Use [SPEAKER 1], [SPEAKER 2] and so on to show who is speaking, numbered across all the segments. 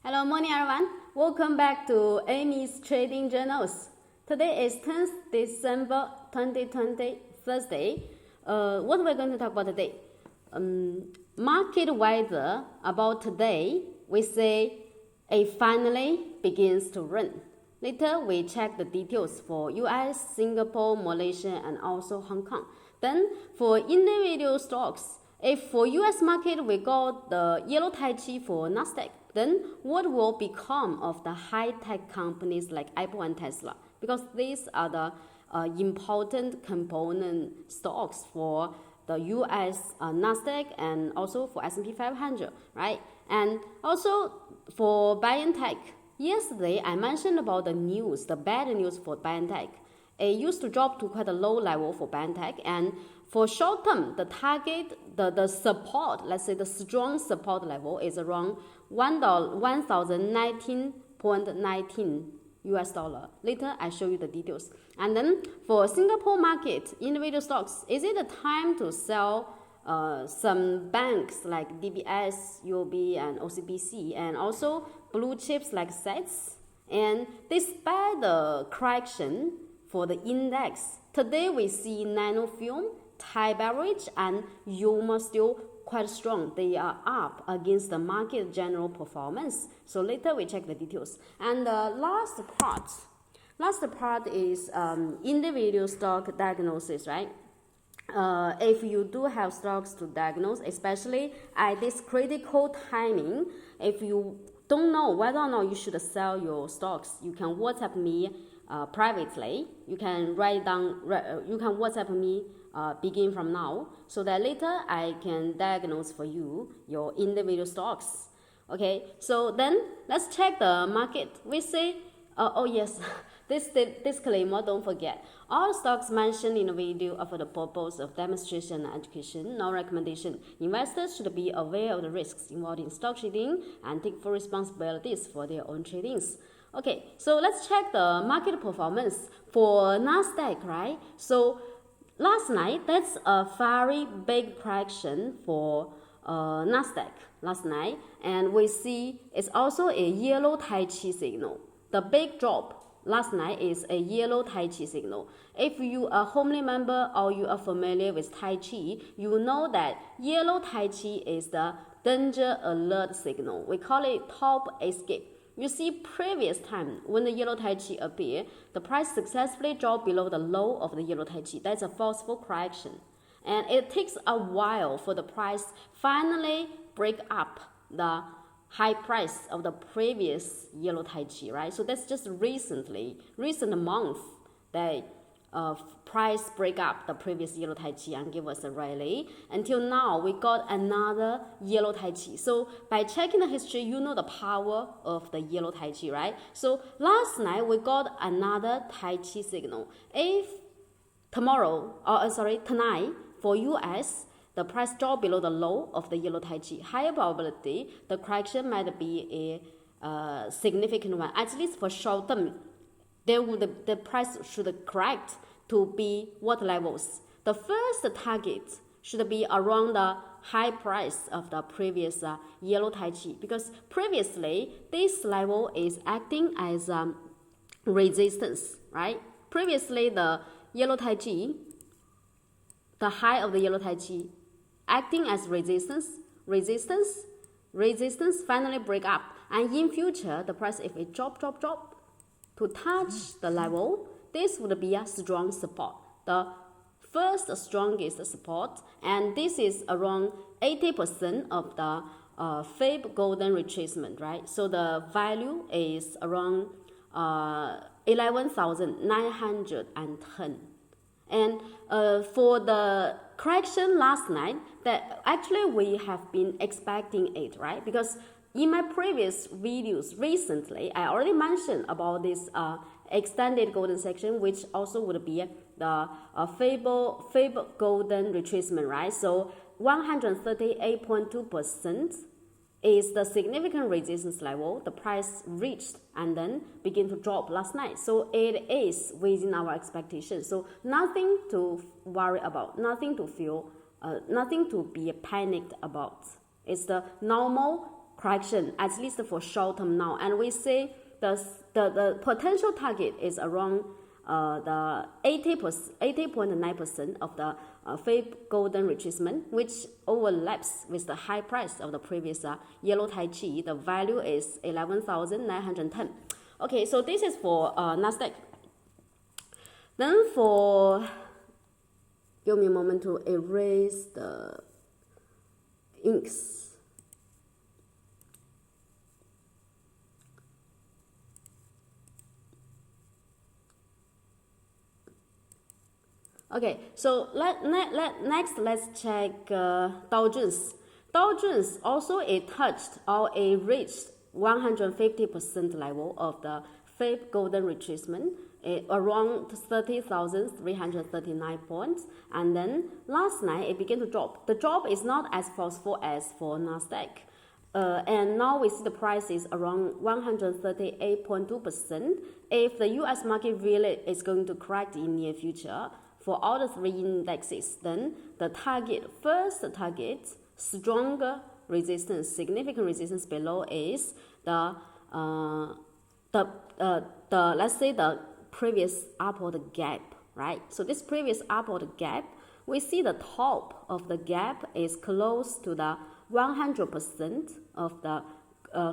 [SPEAKER 1] Hello, morning everyone. Welcome back to Amy's Trading Journals. Today is 10th December 2020, Thursday. What we're going to talk about today? Market weather about today, we say it finally begins to rain. Later, we check the details for US, Singapore, Malaysia, and also Hong Kong. Then, for individual stocks, if for US market, we got the yellow Taichi for Nasdaq, then what will become of the high-tech companies like Apple and Tesla? Because these are the important component stocks for the US Nasdaq and also for S&P 500, right? And also for Biontech, yesterday I mentioned about the news, the bad news for Biontech. It used to drop to quite a low level for Biontech, and for short term, the target, the support, let's say the strong support level is around $1,019.19 US dollar. Later, I show you the details. And then for Singapore market, individual stocks, is it the time to sell some banks like DBS, UOB, and OCBC, and also blue chips like SETS? And despite the correction for the index, today we see Nanofilm, ThaiBev and Yoma still quite strong. They are up against the market general performance. So later we check the details. And the last part is individual stock diagnosis, right? If you do have stocks to diagnose, especially at this critical timing, if you don't know whether or not you should sell your stocks, you can WhatsApp me privately. You can write down. You can WhatsApp me. Begin from now, so that later I can diagnose for you your individual stocks. Okay, so then let's check the market. We say, oh yes, this disclaimer, don't forget. All stocks mentioned in the video are for the purpose of demonstration and education, no recommendation. Investors should be aware of the risks involved in stock trading and take full responsibilities for their own tradings. Okay, so let's check the market performance for Nasdaq, right? So last night, that's a very big correction for Nasdaq last night, and we see it's also a yellow Taichi signal. The big drop last night is a yellow Taichi signal. If you are a homely member or you are familiar with Taichi, you know that yellow Taichi is the danger alert signal. We call it top escape. You see, previous time when the yellow Taichi appeared, the price successfully dropped below the low of the yellow Taichi. That's a forceful correction. And it takes a while for the price finally break up the high price of the previous yellow Taichi, right? So that's just recent month that price break up the previous yellow Taichi and give us a rally. Until now, we got another yellow Taichi. So by checking the history, you know the power of the yellow Taichi, right? So last night, we got another Taichi signal. If tonight, for US, the price drop below the low of the yellow Taichi, higher probability the correction might be a significant one. At least for short term, the price should correct to be what levels? The first target should be around the high price of the previous yellow Taichi, because previously this level is acting as resistance, right? Previously the yellow Taichi, the high of the yellow Taichi, acting as resistance, finally break up, and in future the price, if it drop to touch the level, this would be a strong support. The first strongest support, and this is around 80% of the FIB golden retracement, right? So the value is around 11,910. And for the correction last night, that actually we have been expecting it, right? Because in my previous videos recently, I already mentioned about this extended golden section, which also would be the FIB golden retracement, right? So 138.2% is the significant resistance level the price reached and then begin to drop last night. So it is within our expectations. So nothing to worry about, nothing to be panicked about. It's the normal correction, at least for short term now. And we say the potential target is around the 80.9% of the fake golden retracement, which overlaps with the high price of the previous yellow Taichi. The value is 11,910. Okay, so this is for Nasdaq. Then for, give me a moment to erase the inks. Okay, so next let's check Dow Jones. Dow Jones also it touched or it reached 150% level of the fake golden retracement, around 30,339 points, and then last night it began to drop. The drop is not as forceful as for Nasdaq. And now we see the price is around 138.2%. If the US market really is going to correct in near future, for all the three indexes, then the first target, stronger resistance, significant resistance below is the let's say the previous upward gap, right? So this previous upward gap, we see the top of the gap is close to the 100% of the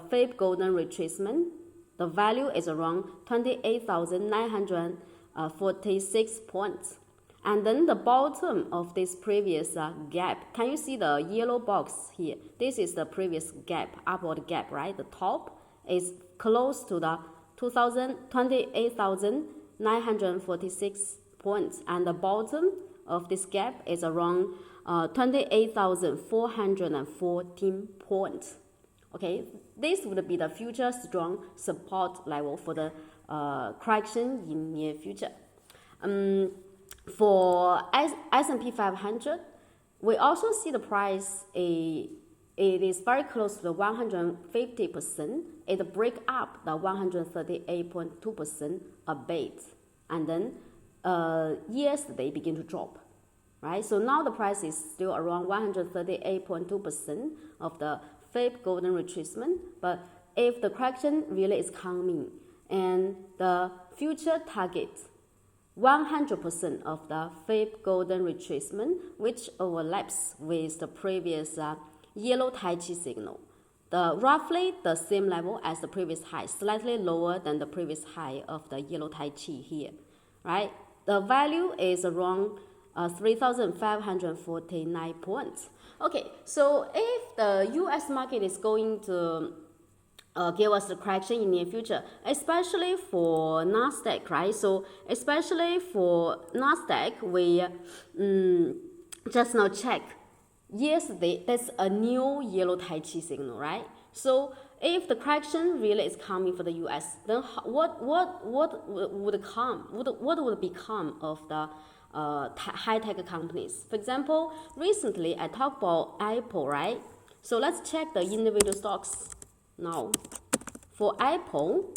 [SPEAKER 1] fake golden retracement. The value is around 28,946 points. And then the bottom of this previous gap, can you see the yellow box here? This is the previous gap, upward gap, right? The top is close to the 28,946 points, and the bottom of this gap is around 28,414 points. Okay, this would be the future strong support level for the correction in near future. For S&P 500, we also see the price, it is very close to the 150%. It break up the 138.2% a bit, and then yesterday begin to drop, right? So now the price is still around 138.2% of the fake golden retracement. But if the correction really is coming and the future target 100% of the fake golden retracement, which overlaps with the previous yellow Taichi signal, roughly the same level as the previous high, slightly lower than the previous high of the yellow Taichi here, right? The value is around 3,549 points. Okay, so if the US market is going to give us the correction in near future, especially for Nasdaq, right? So especially for Nasdaq, we just now check. Yesterday, that's a new yellow Taichi signal, right? So if the correction really is coming for the US, then what would become of the high-tech companies? For example, recently I talked about Apple, right? So let's check the individual stocks. Now, for Apple,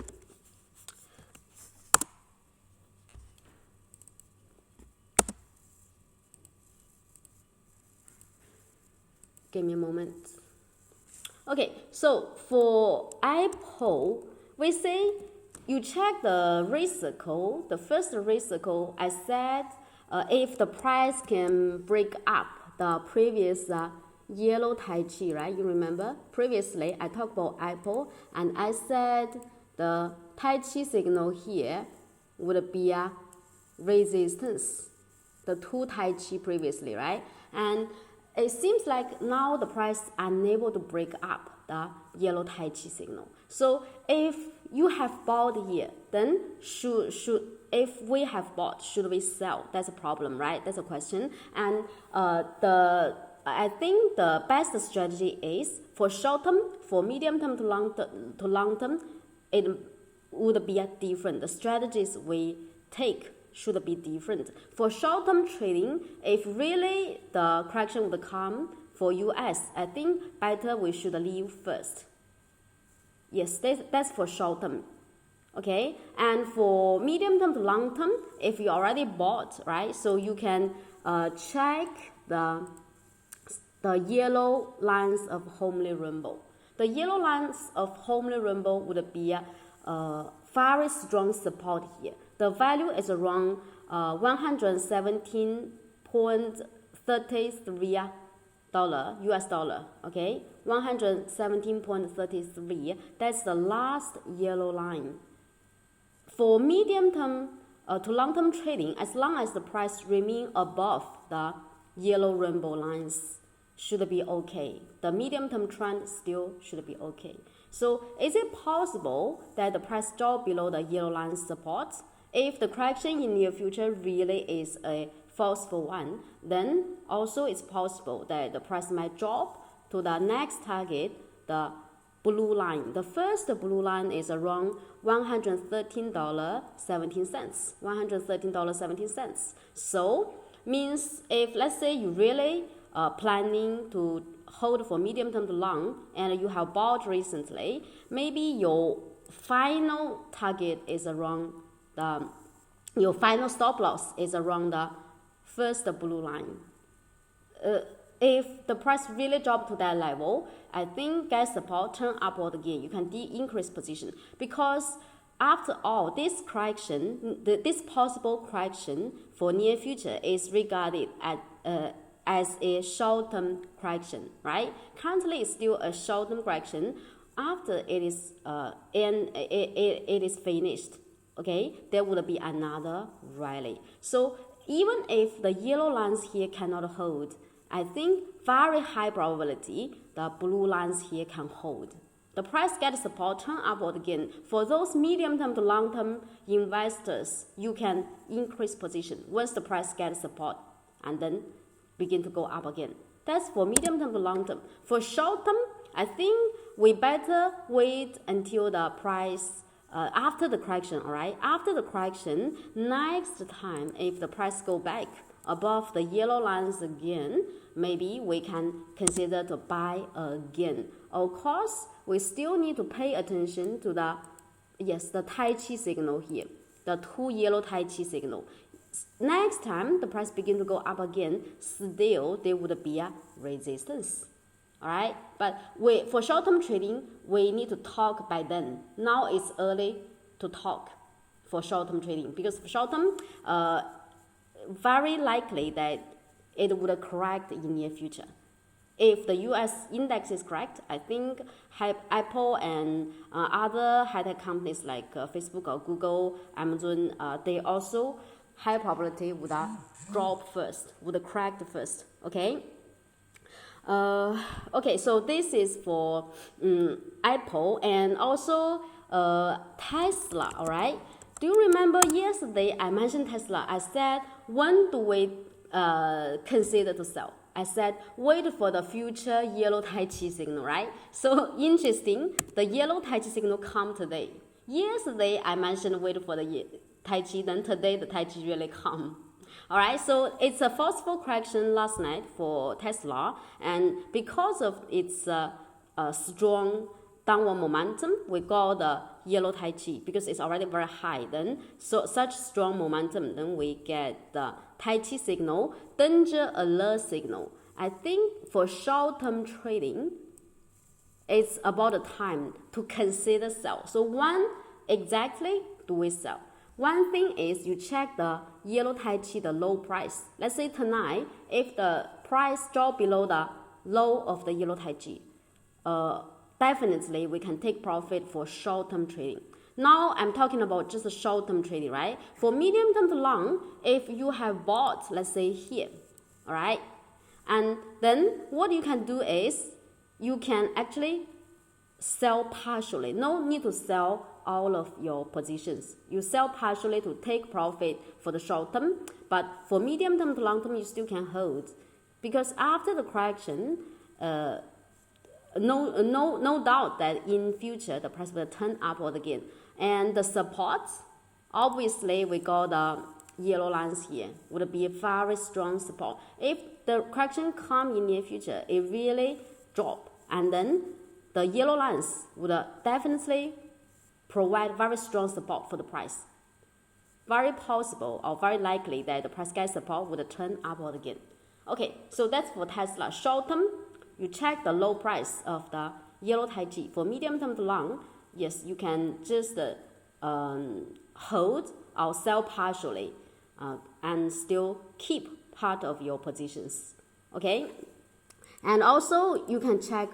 [SPEAKER 1] give me a moment. Okay, so for Apple, we say you check the risk circle. The first risk circle, I said if the price can break up the previous yellow Taichi, right? You remember previously I talked about Apple and I said the Taichi signal here would be a resistance, the two Taichi previously, right? And it seems like now the price is unable to break up the yellow Taichi signal. So if you have bought here, then if we have bought, should we sell? That's a problem, right? That's a question. And I think the best strategy is for short term, for medium term to long term, it would be different. The strategies we take should be different. For short term trading, if really the correction would come for US, I think better we should leave first. Yes, that's for short term. Okay, and for medium term to long term, if you already bought, right, so you can check the yellow lines of homely rainbow. The yellow lines of Homely Rainbow would be a very strong support here. The value is around 117.33 US dollar, okay, 117.33. That's the last yellow line. For medium term to long term trading, as long as the price remain above the yellow rainbow lines, should be okay. The medium term trend still should be okay. So is it possible that the price drop below the yellow line support? If the correction in near future really is a forceful one, then also it's possible that the price might drop to the next target, the blue line. The first blue line is around $113.17. $113.17. So means if let's say you really planning to hold for medium term to long and you have bought recently, maybe your final target is around your final stop loss is around the first blue line. If the price really drop to that level, I think get support, turn upward again. You can increase position, because after all, this correction, this possible correction for near future is regarded as a short-term correction, right? Currently, it's still a short-term correction. After it is it is finished, okay, there would be another rally. So even if the yellow lines here cannot hold, I think very high probability the blue lines here can hold. The price gets support, turn upward again. For those medium-term to long-term investors, you can increase position once the price gets support and then begin to go up again. That's for medium-term to long-term. For short-term, I think we better wait until the price after the correction, all right? After the correction, next time, if the price go back above the yellow lines again, maybe we can consider to buy again. Of course, we still need to pay attention to the Taichi signal here, the 2 yellow Taichi signal. Next time the price begin to go up again, still there would be a resistance. All right, but for short-term trading, we need to talk by then. Now it's early to talk for short-term trading, because for short-term, very likely that it would correct in near future. If the US index is correct, I think Apple and other high-tech companies like Facebook or Google, Amazon, they also high probability would drop first, would correct first, okay? Okay, so this is for Apple and also Tesla, all right? Do you remember yesterday I mentioned Tesla? I said, when do we consider to sell? I said, wait for the future yellow Taichi signal, right? So interesting, the yellow Taichi signal come today. Yesterday I mentioned wait for the Taichi, then today the Taichi really come. All right, so it's a forceful correction last night for Tesla, and because of its strong downward momentum, we got the yellow Taichi because it's already very high. Then, so such strong momentum, then we get the Taichi signal, danger alert signal. I think for short-term trading, it's about the time to consider sell. So when exactly do we sell? One thing is you check the yellow Taichi, the low price. Let's say tonight, if the price drop below the low of the yellow Taichi, definitely we can take profit for short-term trading. Now I'm talking about just a short-term trading, right? For medium-term to long, if you have bought, let's say here, all right? And then what you can do is you can actually sell partially. No need to sell all of your positions. You sell partially to take profit for the short term, but for medium term to long term, you still can hold. Because after the correction, no doubt that in future the price will turn upward again. And the support, obviously we got the yellow lines here, would be a very strong support. If the correction come in near future, it really drop, and then the yellow lines would definitely provide very strong support for the price. Very possible or very likely that the price gets support would turn upward again. Okay, so that's for Tesla. Short term, you check the low price of the yellow Taichi. For medium term to long, yes, you can just hold or sell partially and still keep part of your positions. Okay, and also you can check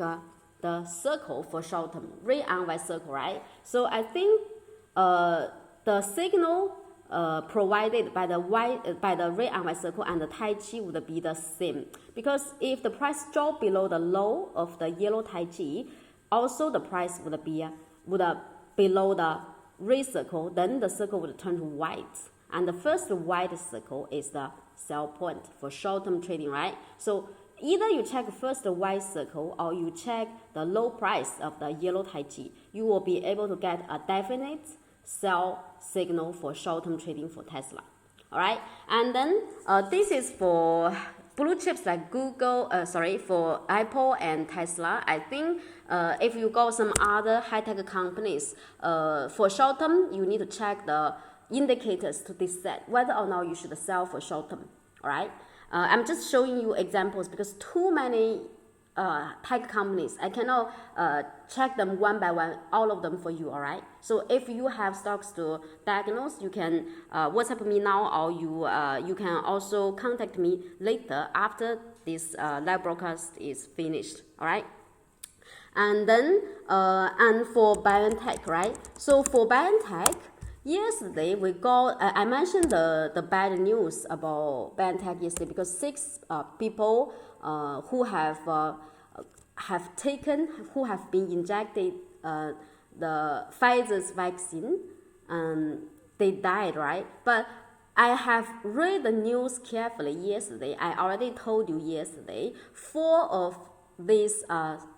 [SPEAKER 1] the circle for short term, red and white circle, right? So I think the signal provided by the red and white circle and the Taichi would be the same, because if the price drop below the low of the yellow Taichi, also the price would be below the red circle, then the circle would turn to white, and the first white circle is the sell point for short-term trading, right? So either you check first the white circle or you check the low price of the yellow Taichi, you will be able to get a definite sell signal for short-term trading for Tesla. All right, and then this is for blue chips like for Apple and Tesla. I think if you go some other high-tech companies, for short-term, you need to check the indicators to decide whether or not you should sell for short-term. All right, I'm just showing you examples because too many tech companies, I cannot check them one by one, all of them for you. All right, so if you have stocks to diagnose, you can WhatsApp me now, or you can also contact me later after this live broadcast is finished. All right, and then and for Biontech, right? So for Biontech, yesterday we got, I mentioned the bad news about Biontech yesterday because 6 people who have been injected the Pfizer's vaccine, they died, right? But I have read the news carefully yesterday. I already told you yesterday, 4 of these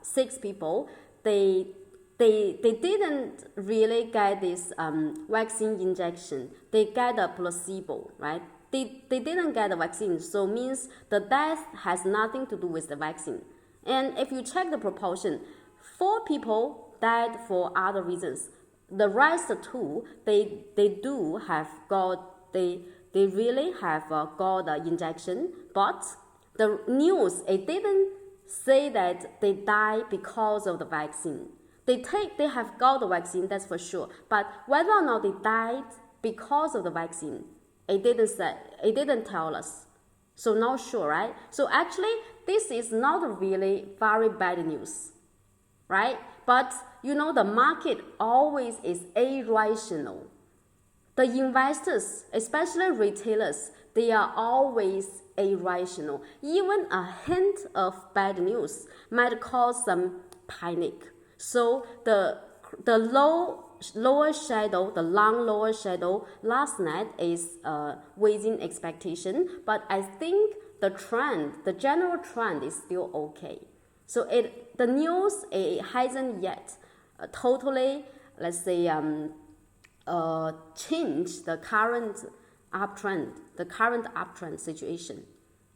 [SPEAKER 1] 6 people, they didn't really get this vaccine injection. They get a placebo, right? They didn't get the vaccine, so means the death has nothing to do with the vaccine. And if you check the proportion, 4 people died for other reasons. The rest 2, they really have got the injection, but the news, it didn't say that they died because of the vaccine. They have got the vaccine, that's for sure. But whether or not they died because of the vaccine, it didn't tell us. So not sure, right? So actually, this is not really very bad news, right? But you know, the market always is irrational. The investors, especially retailers, they are always irrational. Even a hint of bad news might cause some panic. So the lower shadow, the long lower shadow last night is within expectation, but I think the general trend is still okay. So the news, it hasn't yet totally, let's say, changed the current uptrend situation.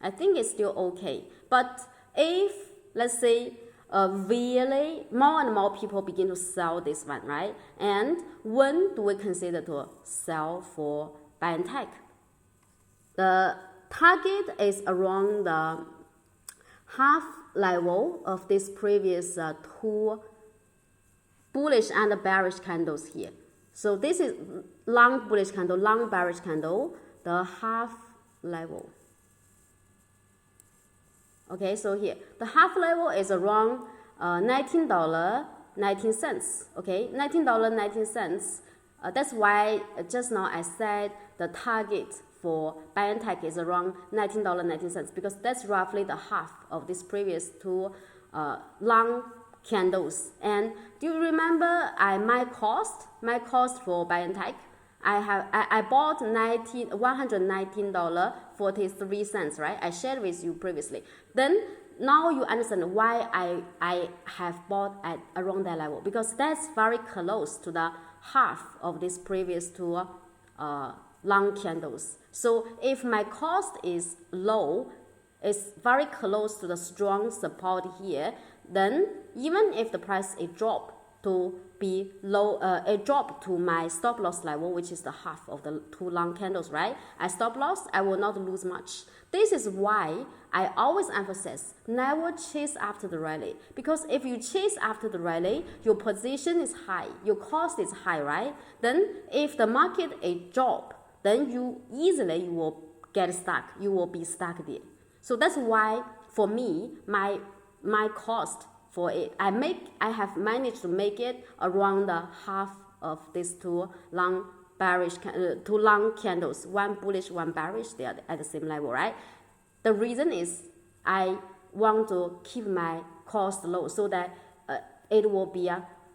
[SPEAKER 1] I think it's still okay. But if, let's say, really more and more people begin to sell this one, right? And when do we consider to sell for Biontech? The target is around the half level of this previous 2 bullish and bearish candles here. So this is long bullish candle, long bearish candle, the half level. Okay, so here, the half level is around $19.19, okay, $19.19. That's why just now I said the target for Biontech is around $19.19, because that's roughly the half of this previous 2 long candles. And do you remember my cost for Biontech? I bought $119.43, right? I shared with you previously. Then now you understand why I have bought at around that level, because that's very close to the half of this previous 2 long candles. So if my cost is low, it's very close to the strong support here, then even if the price is drop to be low, a drop to my stop loss level, which is the half of the 2 long candles, right? I stop loss, I will not lose much. This is why I always emphasize never chase after the rally, because if you chase after the rally, your position is high, your cost is high, right? Then if the market a drop, then you will get stuck. You will be stuck there. So that's why for me, my cost for it, I have managed to make it around the half of these 2 long bearish, 2 long candles, one bullish, one bearish. They are at the same level, right? The reason is I want to keep my cost low so that it will be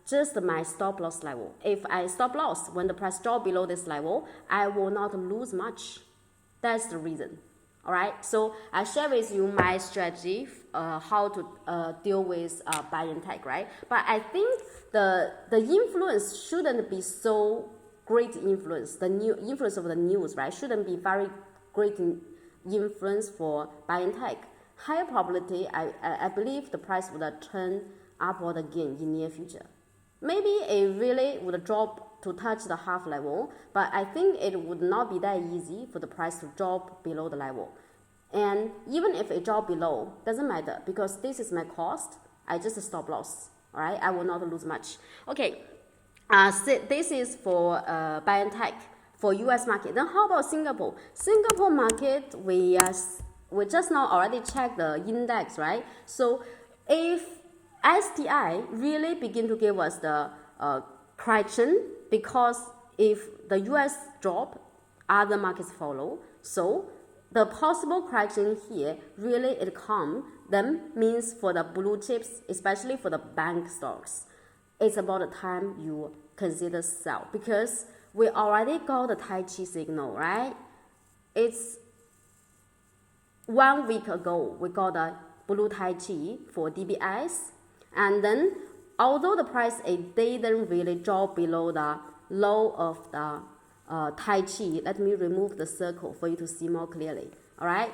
[SPEAKER 1] just my stop loss level. If I stop loss when the price drop below this level, I will not lose much. That's the reason. All right. So I share with you my strategy, how to deal with Biontech, right? But I think the influence shouldn't be so great influence. The new influence of the news, right, shouldn't be very great influence for Biontech. Higher probability, I believe the price would turn upward again in near future. Maybe it really would drop to touch the half level, but I think it would not be that easy for the price to drop below the level. And even if it drop below, doesn't matter, because this is my cost. I just stop loss. All right, I will not lose much. Okay, so this is for Biontech for U.S. market. Then how about Singapore? Singapore market, we just now already checked the index, right? So if STI really begin to give us the correction, because if the US drop, other markets follow. So the possible correction here, really it come, then means for the blue chips, especially for the bank stocks, it's about the time you consider sell, because we already got the Taichi signal, right? It's 1 week ago, we got the blue Taichi for DBS. And then, although the price it didn't really drop below the low of the Taichi, let me remove the circle for you to see more clearly. All right,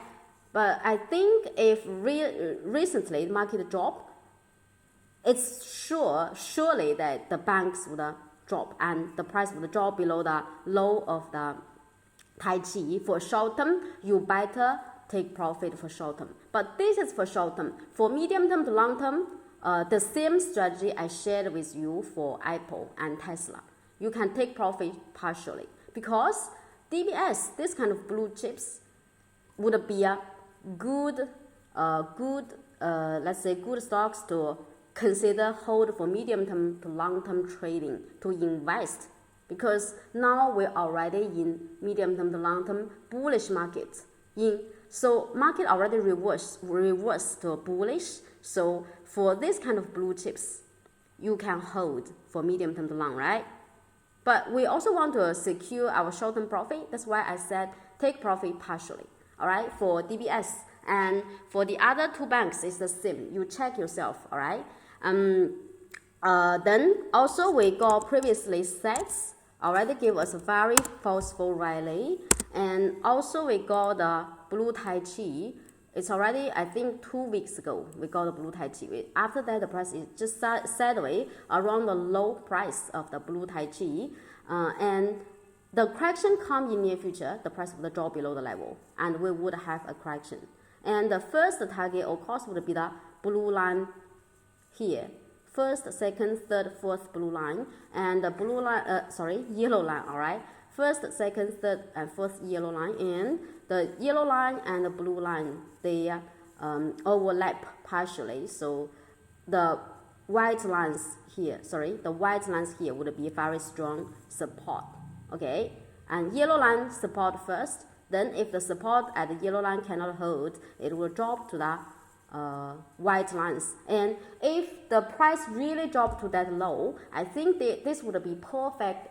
[SPEAKER 1] but I think if recently the market drop, it's surely that the banks would drop and the price would drop below the low of the Taichi. For short term, you better take profit for short term. But this is for short term. For medium term to long term, the same strategy I shared with you for Apple and Tesla. You can take profit partially, because DBS, this kind of blue chips, would be a good let's say good stocks to consider hold for medium term to long term trading, to invest, because now we're already in medium term to long term bullish market. So market already reverse to bullish. So for this kind of blue chips, you can hold for medium term to long, right? But we also want to secure our short-term profit. That's why I said take profit partially, all right, for DBS. And for the other 2 banks, it's the same. You check yourself, all right? Then also we got previously sets already give us a very forceful rally. And also we got the blue Taichi. It's already, I think, 2 weeks ago, we got the blue Taichi. After that, the price is just sideways around the low price of the blue Taichi. And the correction come in near future, the price will drop below the level, and we would have a correction. And the first target, of course, would be the blue line here. First, second, third, fourth blue line, and the blue line, yellow line, all right? First, second, third, and fourth yellow line, and the yellow line and the blue line, they overlap partially. So the white lines here, would be very strong support, okay? And yellow line support first, then if the support at the yellow line cannot hold, it will drop to the white lines. And if the price really drop to that low, I think this would be perfect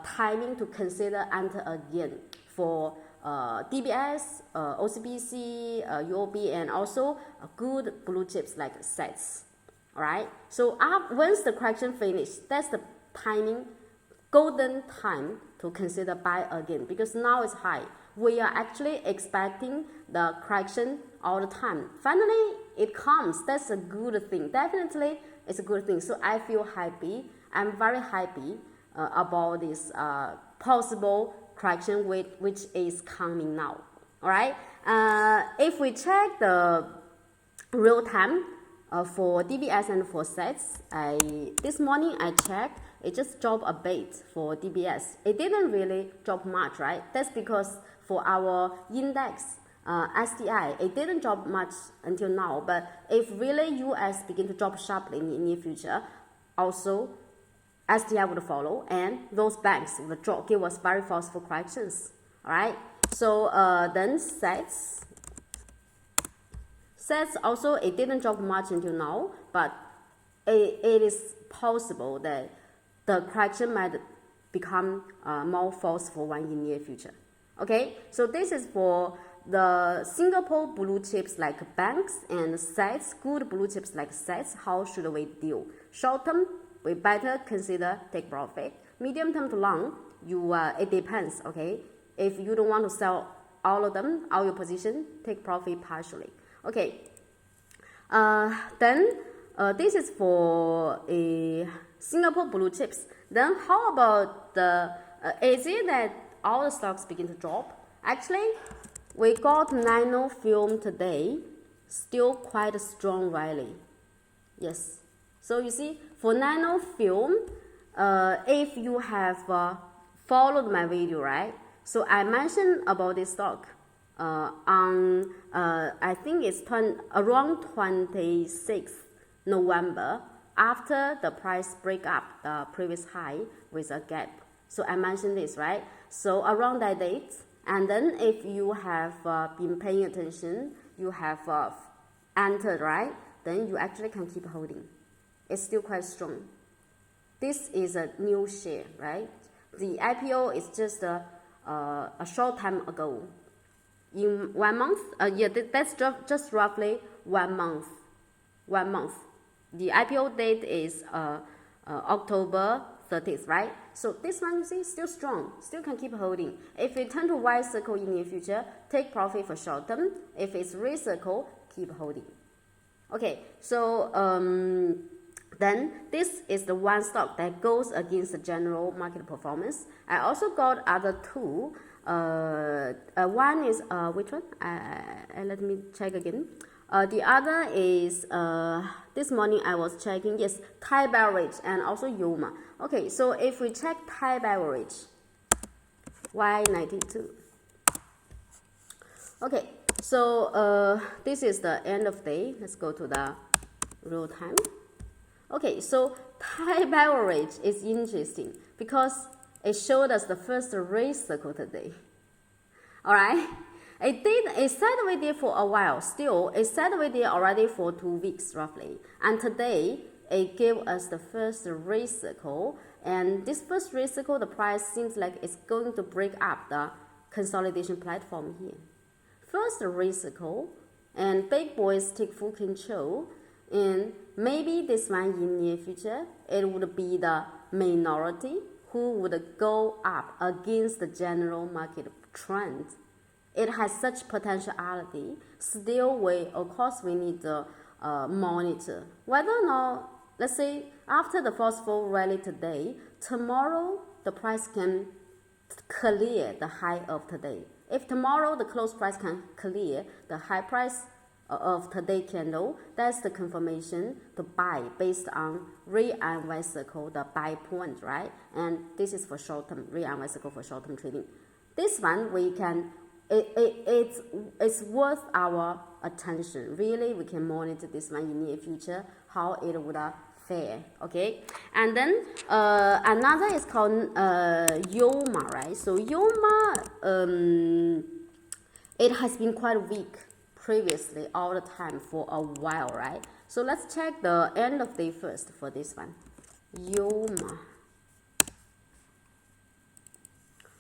[SPEAKER 1] timing to consider enter again for DBS, OCBC, UOB, and also good blue chips like sets. All right. So once the correction finishes, that's the timing, golden time to consider buy again, because now it's high. We are actually expecting the correction all the time. Finally, it comes. That's a good thing. Definitely, it's a good thing. So I feel happy I'm very happy about this possible correction which is coming now. All right. If we check the real time for DBS and for sets, this morning I checked, it just dropped a bit for DBS. It didn't really drop much, right? That's because for our index STI, it didn't drop much until now. But if really US begin to drop sharply in the near future, also STI would follow, and those banks would drop, give us very forceful corrections. All right. So then sets also, it didn't drop much until now, but it is possible that the correction might become more forceful one in near future. Okay, so this is for the Singapore blue chips like banks and sets, good blue chips like sets. How should we deal? Short term, we better consider take profit. Medium term to long, it depends. Okay, if you don't want to sell all of them, all your position, take profit partially. Okay, then this is for a Singapore blue chips. Then how about the, is it that all the stocks begin to drop? Actually, we got Nanofilm today, still quite a strong rally. Yes, so you see, for Nanofilm, if you have followed my video, right? So I mentioned about this stock on, I think it's around 26th November, after the price break up the previous high with a gap. So I mentioned this, right? So around that date, and then if you have been paying attention, you have entered, right? Then you actually can keep holding. It's still quite strong. This is a new share, right? The IPO is just a short time ago. In 1 month, that's just roughly 1 month. 1 month. The IPO date is October 30th, right? So this one, you see, still strong, still can keep holding. If it turn to Y circle in the future, take profit for short term. If it's red circle, keep holding. Okay, so then this is the one stock that goes against the general market performance. I also got other two. One is which one? Let me check again. The other is this morning I was checking, yes, ThaiBev and also Yoma. Okay, so if we check ThaiBev, Y92. Okay, so this is the end of day. Let's go to the real time. Okay, so ThaiBev is interesting because it showed us the first red circle today. All right. It sideways there for a while. Still, it sideways there already for 2 weeks roughly. And today, it gave us the first red circle. And this first red circle, the price seems like it's going to break up the consolidation platform here. First red circle, and big boys take full control. And maybe this one in near future, it would be the minority who would go up against the general market trend. It has such potentiality. Still, of course, we need to monitor whether or not, let's say, after the forceful rally today, tomorrow the price can clear the high of today. If tomorrow the close price can clear the high price of today candle, that's the confirmation to buy based on red and white circle, the buy point, right? And this is for short term, red and white circle for short term trading. This one we can. It's worth our attention. Really, we can monitor this one in the near future, how it would fare. Okay, and then another is called Yoma, right? So Yoma, it has been quite weak previously all the time for a while, right? So let's check the end of day first for this one. Yoma.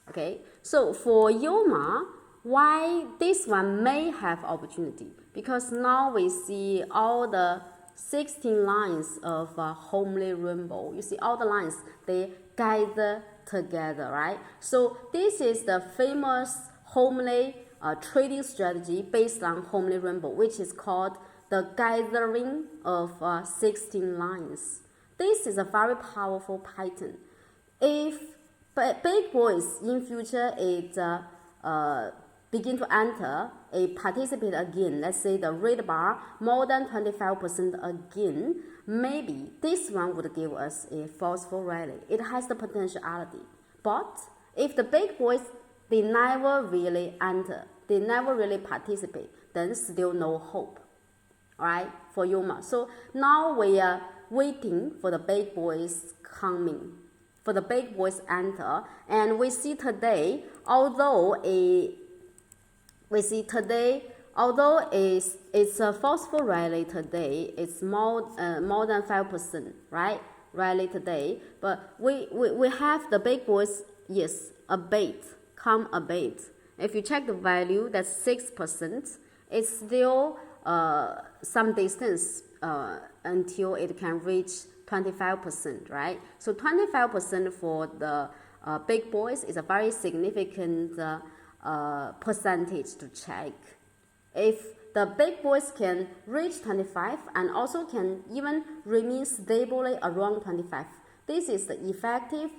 [SPEAKER 1] Okay, so for Yoma, why this one may have opportunity? Because now we see all the 16 lines of homely rainbow. You see all the lines, they gather together, right? So this is the famous homely trading strategy based on homely rainbow, which is called the gathering of 16 lines. This is a very powerful pattern. If big boys in future begin to enter a participate again, let's say the red bar more than 25% again, maybe this one would give us a forceful rally. It has the potentiality. But if the big boys, they never really enter, they never really participate, then still no hope, all right, for Yoma. So now we are waiting for the big boys coming, for the big boys enter, and we see today, although it's a forceful rally today, it's more than 5%, right? Rally today, but we have the big boys, yes, abate. If you check the value, that's 6%. It's still some distance until it can reach 25%, right? So 25% for the big boys is a very significant percentage to check. If the big boys can reach 25 and also can even remain stably around 25, this is the effective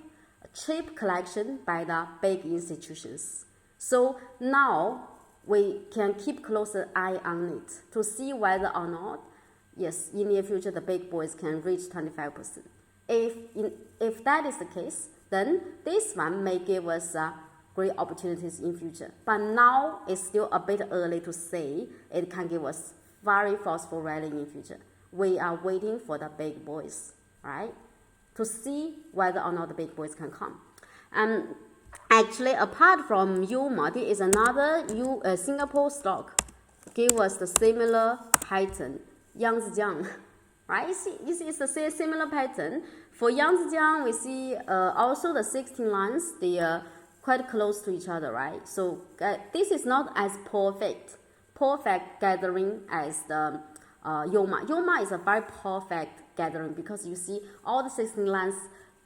[SPEAKER 1] cheap collection by the big institutions. So now we can keep closer eye on it to see whether or not, yes, in the near future the big boys can reach 25%. If that is the case, then this one may give us great opportunities in future. But now it's still a bit early to say it can give us very forceful rally in future. We are waiting for the big boys, right, to see whether or not the big boys can come. Actually, apart from Yoma, there is another Singapore stock give us the similar pattern, Yangzijiang, right? You see it's the similar pattern. For Yangzijiang, we see also the 16 lines, they are quite close to each other, right? So this is not as perfect gathering as the Yoma. Yoma is a very perfect gathering because you see all the 16 lines,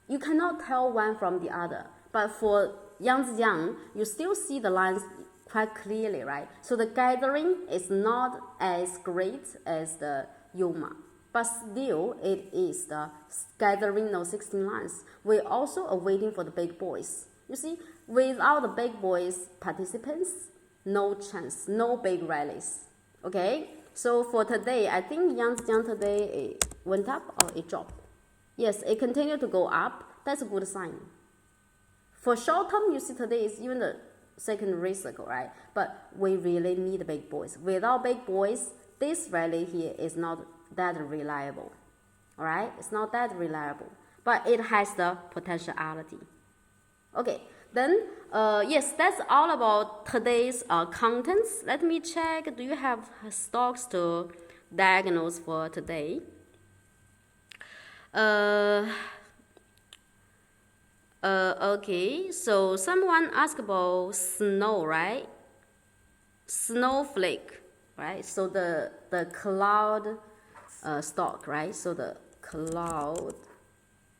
[SPEAKER 1] you cannot tell one from the other. But for Yangzijiang, you still see the lines quite clearly, right? So the gathering is not as great as the Yoma, but still it is the gathering those 16 lines. We're also awaiting for the big boys. You see, without the big boys participants, no chance, no big rallies. Okay, so for today, I think Yangzijiang today it went up or it dropped. Yes, it continued to go up. That's a good sign. For short term, you see today is even the secondary cycle, right? But we really need big boys. Without big boys, this rally here is not that reliable. All right, it's not that reliable, but it has the potentiality. Okay, then yes, that's all about today's contents. Let me check. Do you have stocks to diagnose for today? Okay, so someone asked about snow, right? Snowflake, right? So the cloud stock, right? So the cloud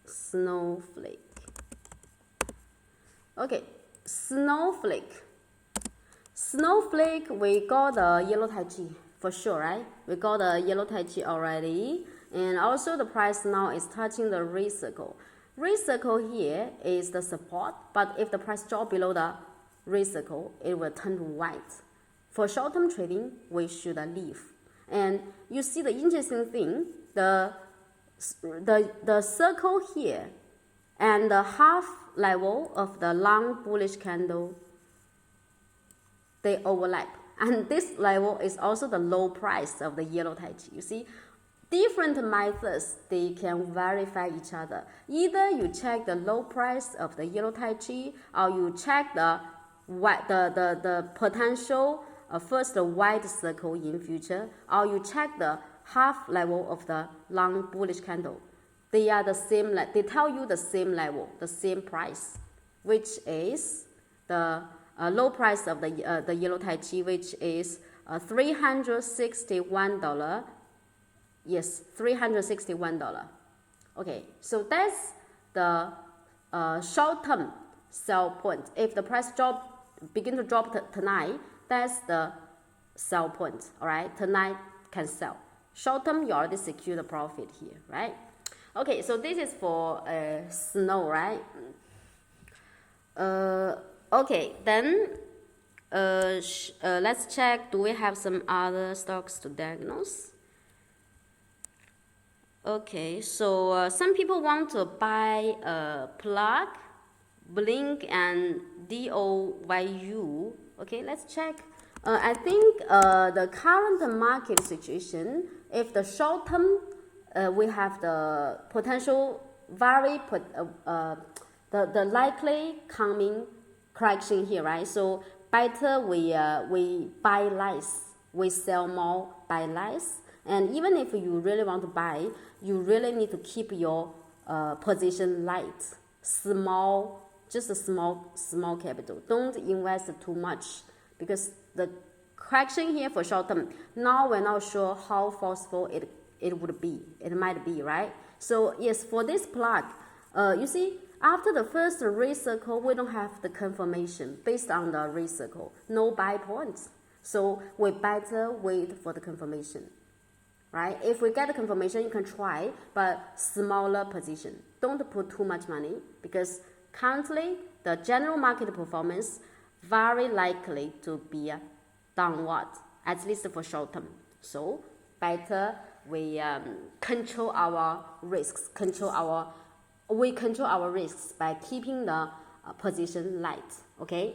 [SPEAKER 1] snowflake. Okay, snowflake. Snowflake, we got the yellow Taichi for sure, right? We got the yellow Taichi already. And also the price now is touching the red circle. Red circle here is the support, but if the price drop below the red circle, it will turn to white. For short-term trading, we should leave. And you see the interesting thing, the circle here and the half level of the long bullish candle, they overlap. And this level is also the low price of the yellow Taichi. You see, different methods, they can verify each other. Either you check the low price of the yellow Taichi, or you check the potential first the white circle in future, or you check the half level of the long bullish candle. They are the same. They tell you the same level, the same price, which is the low price of the yellow Taichi, which is $361. Yes, $361. Okay, so that's the short-term sell point. If the price begin to drop tonight, that's the sell point. All right, tonight can sell. Short-term, you already secure the profit here, right? Okay, so this is for snow, right? Okay, then let's check. Do we have some other stocks to diagnose? Okay, so some people want to buy Plug, Blink, and DOYU. Okay, let's check. I think the current market situation, if the short term, we have the potential the likely coming correction here, right? So better we buy less, we sell more, buy less. And even if you really want to buy, you really need to keep your position light, small, just a small capital. Don't invest too much because the correction here for short term, now we're not sure how forceful it would be. It might be, right? So yes, for this Plug, you see, after the first recircle, we don't have the confirmation based on the recircle, no buy points. So we better wait for the confirmation, right? If we get the confirmation, you can try, but smaller position. Don't put too much money because currently the general market performance very likely to be downward, at least for short term. So better we control our risks, we control our risks by keeping the position light. Okay,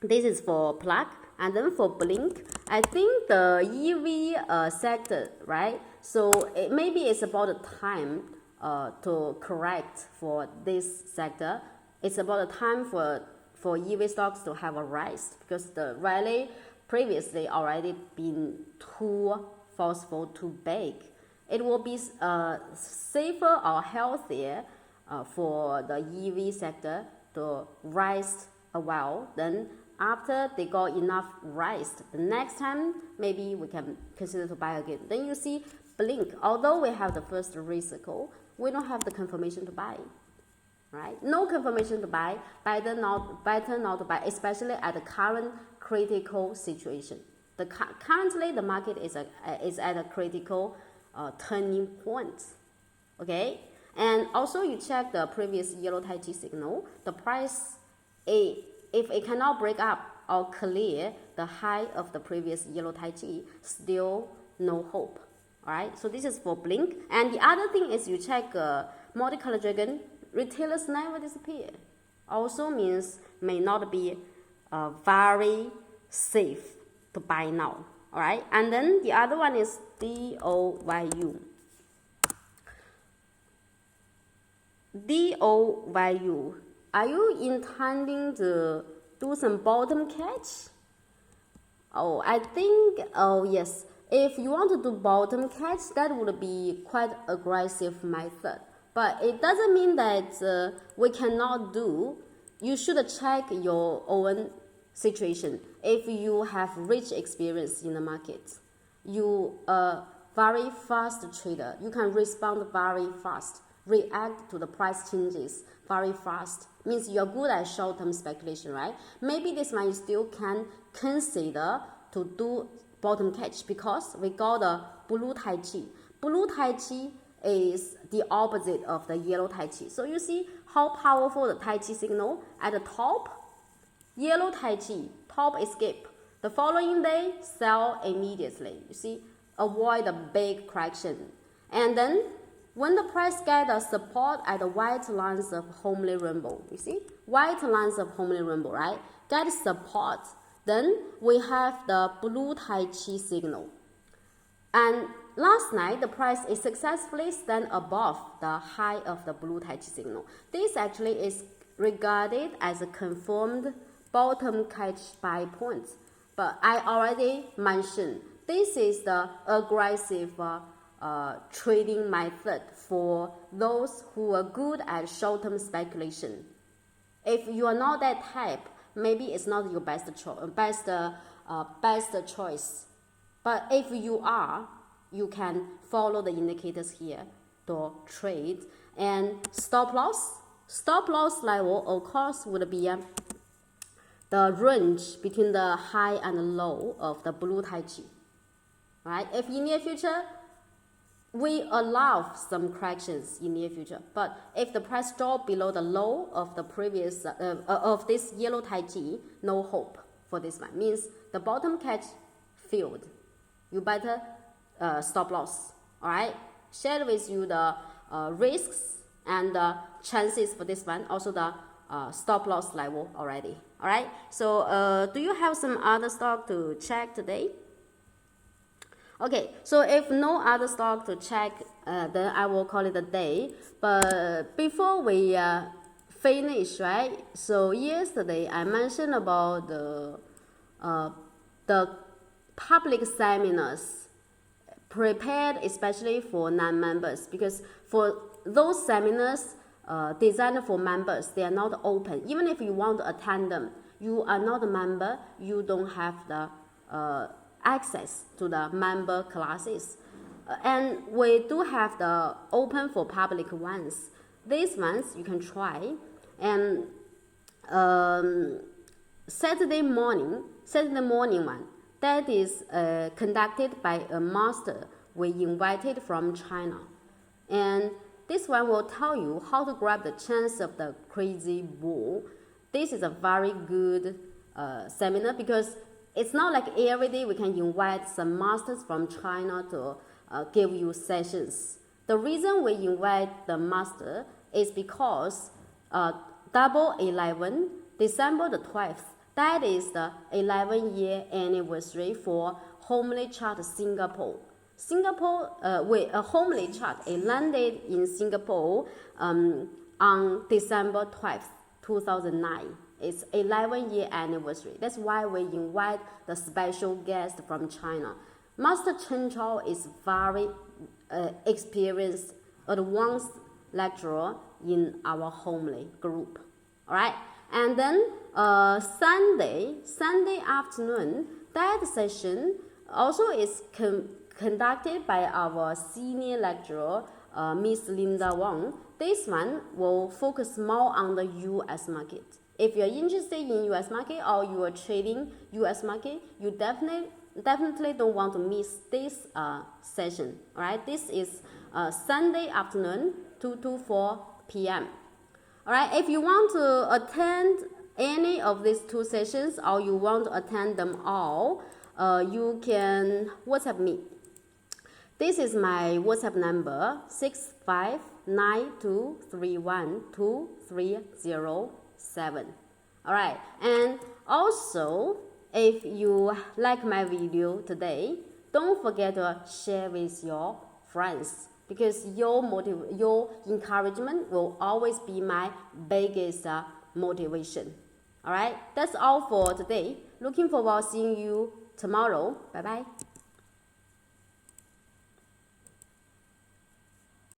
[SPEAKER 1] this is for Plug. And then for Blink, I think the EV sector, right? So maybe it's about the time to correct for this sector. It's about the time for EV stocks to have a rise because the rally previously already been too forceful, too big. It will be safer or healthier for the EV sector to rise a while. Then after they got enough rise, the next time maybe we can consider to buy again. Then you see Blink, although we have the first recircle, we don't have the confirmation to buy, right? No confirmation to buy, better not to buy, especially at the current critical situation. Currently the market is at a critical turning point. Okay, and also you check the previous yellow Taichi signal. The price, if it cannot break up or clear the high of the previous yellow Taichi, still no hope. All right, so this is for Blink. And the other thing is you check multicolor dragon. Retailers never disappear. Also means may not be very safe to buy now. All right, and then the other one is DOYU. DOYU. Are you intending to do some bottom catch? Oh, I think, oh yes. If you want to do bottom catch, that would be quite aggressive method. But it doesn't mean that we cannot do. You should check your own situation. If you have rich experience in the market, you are very fast trader. You can respond very fast, react to the price changes very fast. Means you're good at short-term speculation, right? Maybe this one you still can consider to do bottom catch because we got the blue Taichi. Blue Taichi is the opposite of the yellow Taichi. So you see how powerful the Taichi signal at the top. Yellow Taichi, top escape. The following day, sell immediately. You see, avoid the big correction. And then when the price get a support at the white lines of homely rainbow, you see, white lines of homely rainbow, right? Get support. Then we have the blue Taichi signal. And last night, the price is successfully stand above the high of the blue Taichi signal. This actually is regarded as a confirmed bottom catch buy point. But I already mentioned this is the aggressive trading method for those who are good at short-term speculation. If you are not that type, maybe it's not your best choice. But if you are, you can follow the indicators here to trade. And stop loss level, of course, would be the range between the high and low of the blue Taichi. Right? If in near future, we allow some corrections in near future, but if the price drop below the low of the previous of this yellow Taichi, no hope for this one. Means the bottom catch failed. You better stop loss. All right. Share with you the risks and the chances for this one. Also the stop loss level already. All right. So do you have some other stock to check today? Okay, so if no other stock to check, then I will call it a day. But before we finish, right? So yesterday I mentioned about the public seminars prepared especially for non-members, because for those seminars designed for members, they are not open. Even if you want to attend them, you are not a member, you don't have the access to the member classes. And we do have the open for public ones. These ones you can try. And Saturday morning one, that is conducted by a master we invited from China. And this one will tell you how to grab the chance of the crazy bull. This is a very good seminar, because it's not like every day we can invite some masters from China to give you sessions. The reason we invite the master is because Double 11, December the 12th, that is the 11-year anniversary for Homely Chart Singapore. With a Homely Chart, it landed in Singapore on December 12th, 2009. It's 11-year anniversary. That's why we invite the special guest from China. Master Chen Chao is very experienced, advanced lecturer in our Homely group. All right, and then Sunday afternoon, that session also is conducted by our senior lecturer, Miss Linda Wang. This one will focus more on the U.S. market. If you're interested in U.S. market or you are trading U.S. market, you definitely don't want to miss this session. All right, this is Sunday afternoon, 2 to 4 p.m. All right, if you want to attend any of these two sessions or you want to attend them all, you can WhatsApp me. This is my WhatsApp number, 6592312307. All right, and also if you like my video today, don't forget to share with your friends, because your encouragement will always be my biggest motivation. All right, that's all for today. Looking forward to seeing you tomorrow. Bye bye.